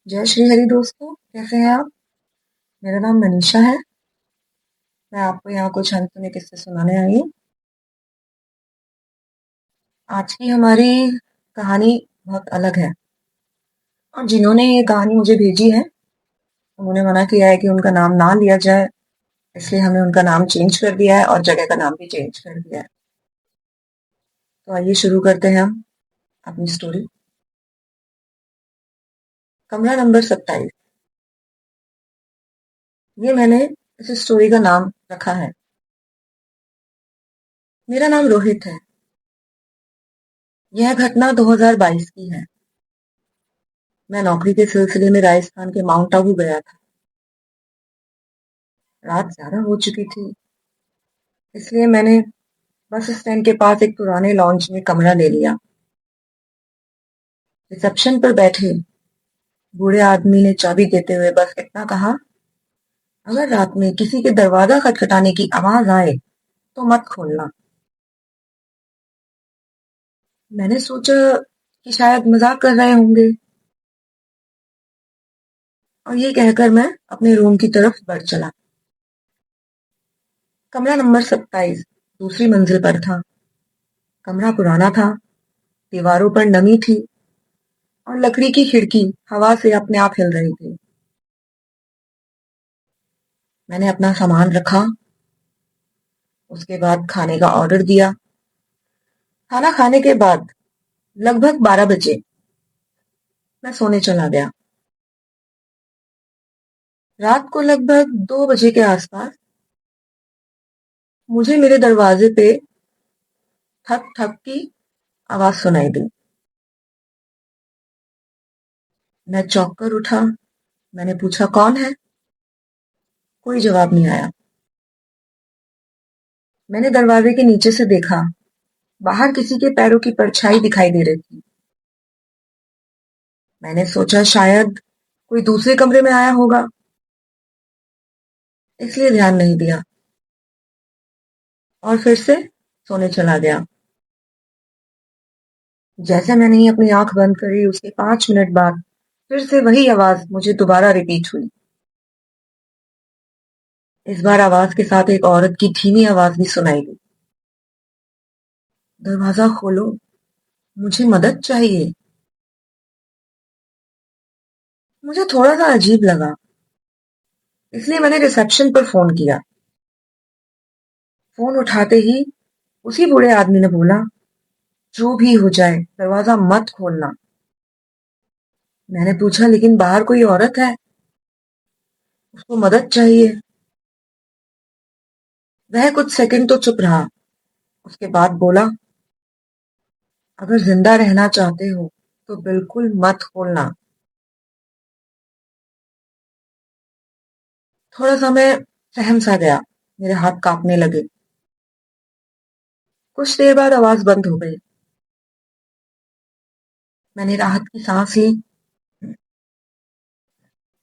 जय श्री हरि दोस्तों, कैसे हैं आप? मेरा नाम मनीषा है। मैं आपको यहाँ कुछ अनसुने किस्से सुनाने आई हूँ। आज की हमारी कहानी बहुत अलग है और जिन्होंने ये कहानी मुझे भेजी है, उन्होंने मना किया है कि उनका नाम ना लिया जाए, इसलिए हमने उनका नाम चेंज कर दिया है और जगह का नाम भी चेंज कर दिया है। तो आइए शुरू करते हैं हम अपनी स्टोरी। कमरा नंबर 27। ये मैंने इस स्टोरी का नाम रखा है। मेरा नाम रोहित है। यह घटना 2022 की है। मैं नौकरी के सिलसिले में राजस्थान के माउंट आबू गया था। रात ज्यादा हो चुकी थी, इसलिए मैंने बस स्टैंड के पास एक पुराने लॉन्च में कमरा ले लिया। रिसेप्शन पर बैठे बूढ़े आदमी ने चाबी देते हुए बस इतना कहा, अगर रात में किसी के दरवाजा खटखटाने की आवाज आए तो मत खोलना। मैंने सोचा कि शायद मजाक कर रहे होंगे और ये कहकर मैं अपने रूम की तरफ बढ़ चला। कमरा नंबर 27 दूसरी मंजिल पर था। कमरा पुराना था, दीवारों पर नमी थी और लकड़ी की खिड़की हवा से अपने आप हिल रही थी। मैंने अपना सामान रखा, उसके बाद खाने का ऑर्डर दिया। खाना खाने के बाद लगभग 12 बजे मैं सोने चला गया। रात को लगभग 2 बजे के आसपास मुझे मेरे दरवाजे पे ठक ठक की आवाज सुनाई दी। मैं चौंक कर उठा। मैंने पूछा, कौन है? कोई जवाब नहीं आया। मैंने दरवाजे के नीचे से देखा। बाहर किसी के पैरों की परछाई दिखाई दे रही थी। मैंने सोचा शायद कोई दूसरे कमरे में आया होगा, इसलिए ध्यान नहीं दिया और फिर से सोने चला गया। जैसे मैंने ही अपनी आंख बंद करी, उसके 5 मिनट बाद फिर से वही आवाज मुझे दोबारा रिपीट हुई। इस बार आवाज के साथ एक औरत की धीमी आवाज भी सुनाई दी, दरवाजा खोलो, मुझे मदद चाहिए। मुझे थोड़ा सा अजीब लगा, इसलिए मैंने रिसेप्शन पर फोन किया। फोन उठाते ही उसी बूढ़े आदमी ने बोला, जो भी हो जाए दरवाजा मत खोलना। मैंने पूछा, लेकिन बाहर कोई औरत है, उसको मदद चाहिए। वह कुछ सेकंड तो चुप रहा, उसके बाद बोला, अगर जिंदा रहना चाहते हो तो बिल्कुल मत खोलना। थोड़ा सा मैं सहम सा गया, मेरे हाथ कांपने लगे। कुछ देर बाद आवाज बंद हो गई। मैंने राहत की सांस ली,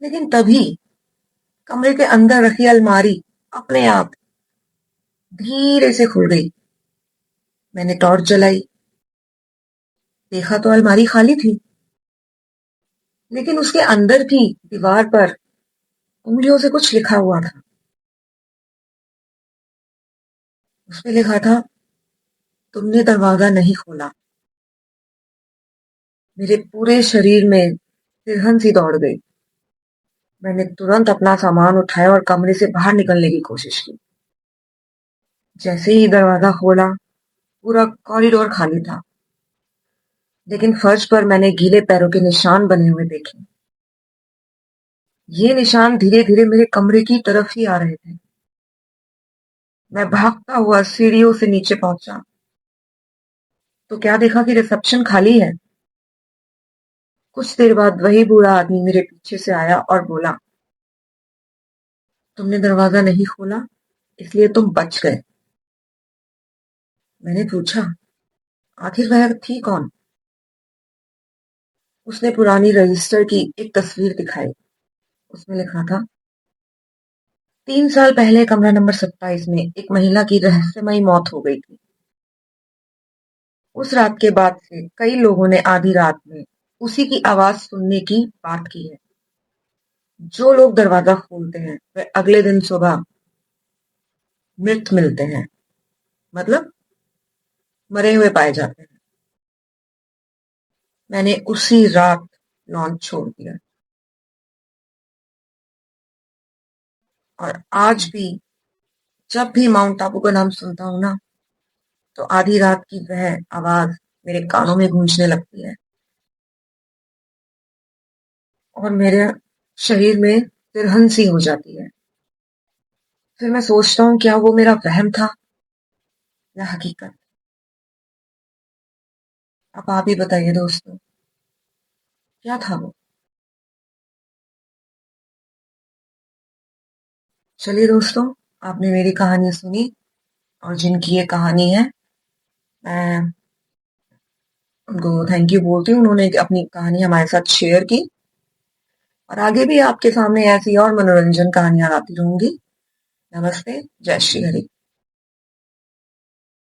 लेकिन तभी कमरे के अंदर रखी अलमारी अपने आप धीरे से खुल गई। मैंने टॉर्च जलाई, देखा तो अलमारी खाली थी, लेकिन उसके अंदर की दीवार पर उंगलियों से कुछ लिखा हुआ था। उसपे लिखा था, तुमने दरवाजा नहीं खोला। मेरे पूरे शरीर में सिरहन सी दौड़ गई। मैंने तुरंत अपना सामान उठाया और कमरे से बाहर निकलने की कोशिश की। जैसे ही दरवाजा खोला, पूरा कॉरिडोर खाली था, लेकिन फर्श पर मैंने गीले पैरों के निशान बने हुए देखे। ये निशान धीरे धीरे मेरे कमरे की तरफ ही आ रहे थे। मैं भागता हुआ सीढ़ियों से नीचे पहुंचा तो क्या देखा कि रिसेप्शन खाली है। कुछ देर बाद वही बूढ़ा आदमी मेरे पीछे से आया और बोला, तुमने दरवाजा नहीं खोला, इसलिए तुम बच गए। मैंने पूछा, आखिर वह थी कौन? उसने पुरानी रजिस्टर की एक तस्वीर दिखाई। उसमें लिखा था, 3 साल पहले कमरा नंबर 27 में एक महिला की रहस्यमयी मौत हो गई थी। उस रात के बाद से कई लोगों ने आधी रात में उसी की आवाज सुनने की बात की है। जो लोग दरवाजा खोलते हैं वे अगले दिन सुबह मृत मिलते हैं, मतलब मरे हुए पाए जाते हैं। मैंने उसी रात लॉन्च छोड़ दिया और आज भी जब भी माउंट आबू का नाम सुनता हूं ना, तो आधी रात की वह आवाज मेरे कानों में गूंजने लगती है और मेरे शरीर में तिरहन सी हो जाती है। फिर मैं सोचता हूँ क्या वो मेरा वहम था या हकीकत। अब आप ही बताइए दोस्तों, क्या था वो? चलिए दोस्तों, आपने मेरी कहानी सुनी और जिनकी ये कहानी है, मैं उनको थैंक यू बोलती हूँ। उन्होंने अपनी कहानी हमारे साथ शेयर की और आगे भी आपके सामने ऐसी और मनोरंजन कहानियां लाती रहूंगी। नमस्ते, जय श्री हरि।